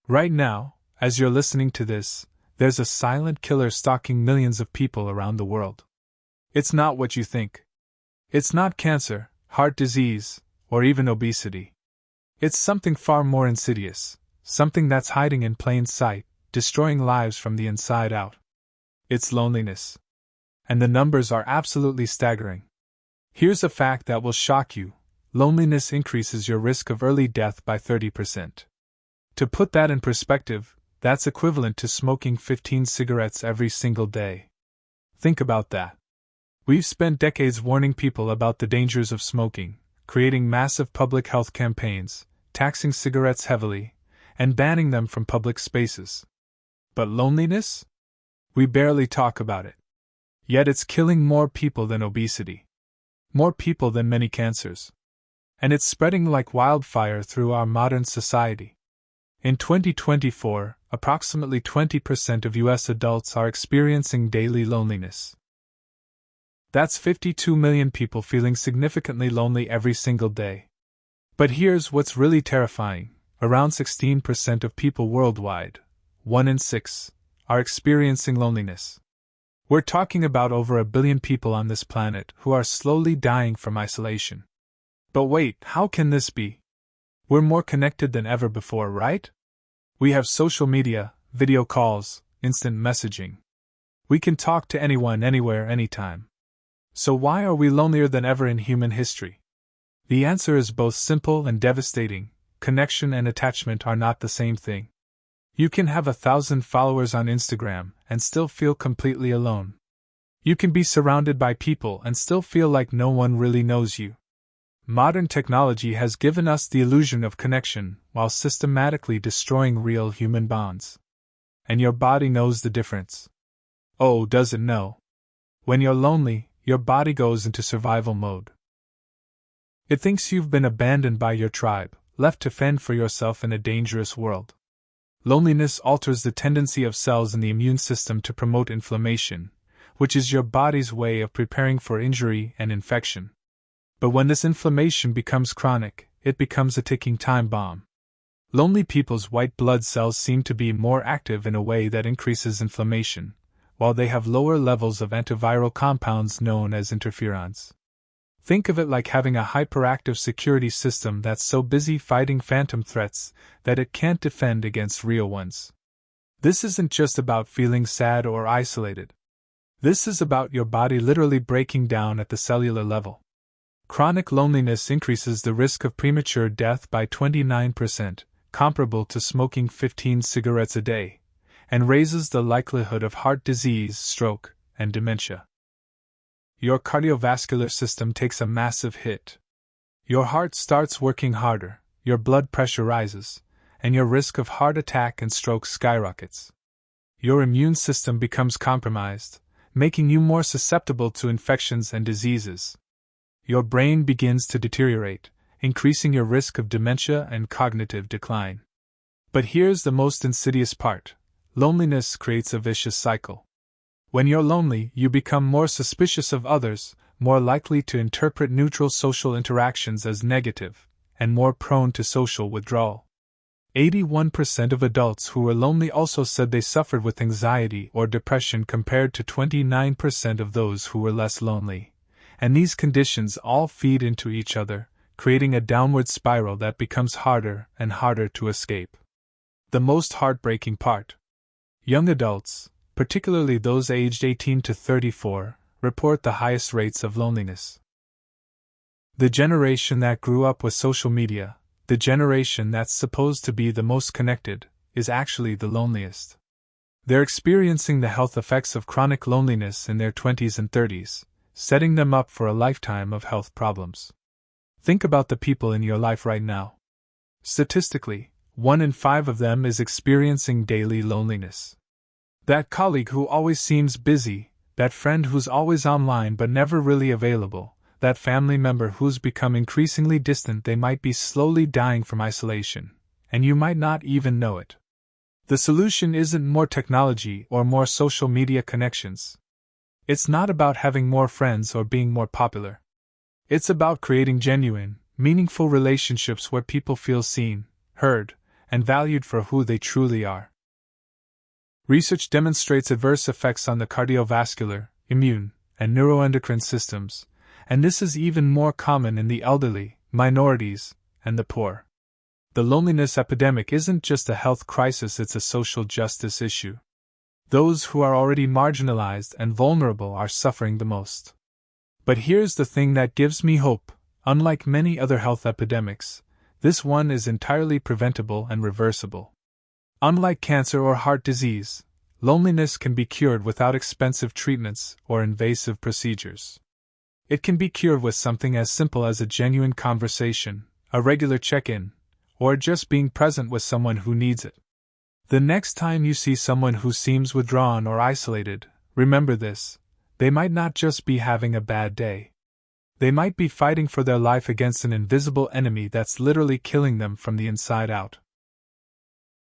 Right now, as you're listening to this, there's a silent killer stalking millions of people around the world. It's not what you think. It's not cancer, heart disease, or even obesity. It's something far more insidious, something that's hiding in plain sight, destroying lives from the inside out. It's loneliness. And the numbers are absolutely staggering. Here's a fact that will shock you. Loneliness increases your risk of early death by 30%. To put that in perspective, that's equivalent to smoking 15 cigarettes every single day. Think about that. We've spent decades warning people about the dangers of smoking, creating massive public health campaigns, taxing cigarettes heavily, and banning them from public spaces. But loneliness? We barely talk about it. Yet it's killing more people than obesity. More people than many cancers. And it's spreading like wildfire through our modern society. In 2024, approximately 20% of US adults are experiencing daily loneliness. That's 52 million people feeling significantly lonely every single day. But here's what's really terrifying. Around 16% of people worldwide, 1 in 6, are experiencing loneliness. We're talking about over 1 billion people on this planet who are slowly dying from isolation. But wait, how can this be? We're more connected than ever before, right? We have social media, video calls, instant messaging. We can talk to anyone, anywhere, anytime. So why are we lonelier than ever in human history? The answer is both simple and devastating. Connection and attachment are not the same thing. You can have 1,000 followers on Instagram and still feel completely alone. You can be surrounded by people and still feel like no one really knows you. Modern technology has given us the illusion of connection while systematically destroying real human bonds. And your body knows the difference. Oh, does it know? When you're lonely, your body goes into survival mode. It thinks you've been abandoned by your tribe, left to fend for yourself in a dangerous world. Loneliness alters the tendency of cells in the immune system to promote inflammation, which is your body's way of preparing for injury and infection. But when this inflammation becomes chronic, it becomes a ticking time bomb. Lonely people's white blood cells seem to be more active in a way that increases inflammation, while they have lower levels of antiviral compounds known as interferons. Think of it like having a hyperactive security system that's so busy fighting phantom threats that it can't defend against real ones. This isn't just about feeling sad or isolated. This is about your body literally breaking down at the cellular level. Chronic loneliness increases the risk of premature death by 29%, comparable to smoking 15 cigarettes a day, and raises the likelihood of heart disease, stroke, and dementia. Your cardiovascular system takes a massive hit. Your heart starts working harder, your blood pressure rises, and your risk of heart attack and stroke skyrockets. Your immune system becomes compromised, making you more susceptible to infections and diseases. Your brain begins to deteriorate, increasing your risk of dementia and cognitive decline. But here's the most insidious part. Loneliness creates a vicious cycle. When you're lonely, you become more suspicious of others, more likely to interpret neutral social interactions as negative, and more prone to social withdrawal. 81% of adults who were lonely also said they suffered with anxiety or depression compared to 29% of those who were less lonely. And these conditions all feed into each other, creating a downward spiral that becomes harder and harder to escape. The most heartbreaking part. Young adults, particularly those aged 18 to 34, report the highest rates of loneliness. The generation that grew up with social media, the generation that's supposed to be the most connected, is actually the loneliest. They're experiencing the health effects of chronic loneliness in their 20s and 30s, setting them up for a lifetime of health problems. Think about the people in your life right now. Statistically, 1 in 5 of them is experiencing daily loneliness. That colleague who always seems busy, that friend who's always online but never really available, that family member who's become increasingly distant, they might be slowly dying from isolation, and you might not even know it. The solution isn't more technology or more social media connections. It's not about having more friends or being more popular. It's about creating genuine, meaningful relationships where people feel seen, heard, and valued for who they truly are. Research demonstrates adverse effects on the cardiovascular, immune, and neuroendocrine systems, and this is even more common in the elderly, minorities, and the poor. The loneliness epidemic isn't just a health crisis, it's a social justice issue. Those who are already marginalized and vulnerable are suffering the most. But here's the thing that gives me hope: unlike many other health epidemics, this one is entirely preventable and reversible. Unlike cancer or heart disease, loneliness can be cured without expensive treatments or invasive procedures. It can be cured with something as simple as a genuine conversation, a regular check-in, or just being present with someone who needs it. The next time you see someone who seems withdrawn or isolated, remember this: they might not just be having a bad day. They might be fighting for their life against an invisible enemy that's literally killing them from the inside out.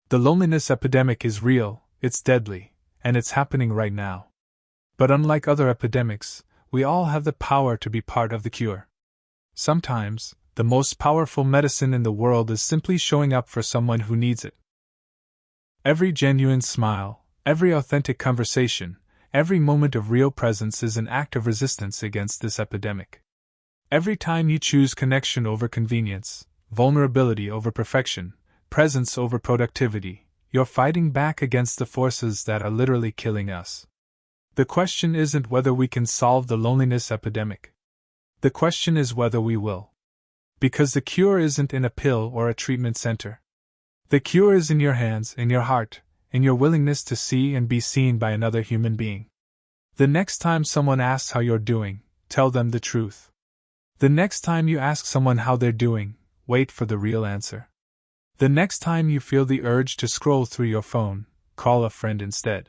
The loneliness epidemic is real, it's deadly, and it's happening right now. But unlike other epidemics, we all have the power to be part of the cure. Sometimes, the most powerful medicine in the world is simply showing up for someone who needs it. Every genuine smile, every authentic conversation, every moment of real presence is an act of resistance against this epidemic. Every time you choose connection over convenience, vulnerability over perfection, presence over productivity, you're fighting back against the forces that are literally killing us. The question isn't whether we can solve the loneliness epidemic. The question is whether we will. Because the cure isn't in a pill or a treatment center. The cure is in your hands, in your heart, in your willingness to see and be seen by another human being. The next time someone asks how you're doing, tell them the truth. The next time you ask someone how they're doing, wait for the real answer. The next time you feel the urge to scroll through your phone, call a friend instead.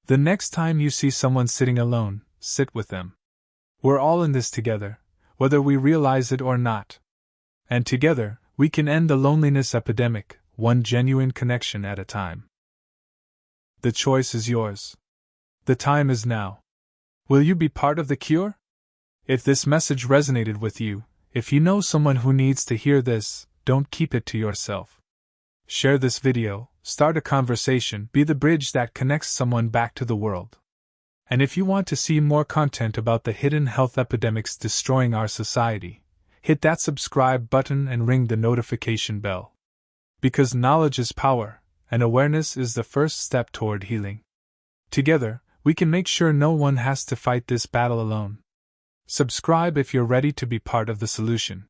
The next time you see someone sitting alone, sit with them. We're all in this together, whether we realize it or not. And together, we can end the loneliness epidemic, one genuine connection at a time. The choice is yours. The time is now. Will you be part of the cure? If this message resonated with you, if you know someone who needs to hear this, don't keep it to yourself. Share this video, start a conversation, be the bridge that connects someone back to the world. And if you want to see more content about the hidden health epidemics destroying our society, hit that subscribe button and ring the notification bell. Because knowledge is power, and awareness is the first step toward healing. Together, we can make sure no one has to fight this battle alone. Subscribe if you're ready to be part of the solution.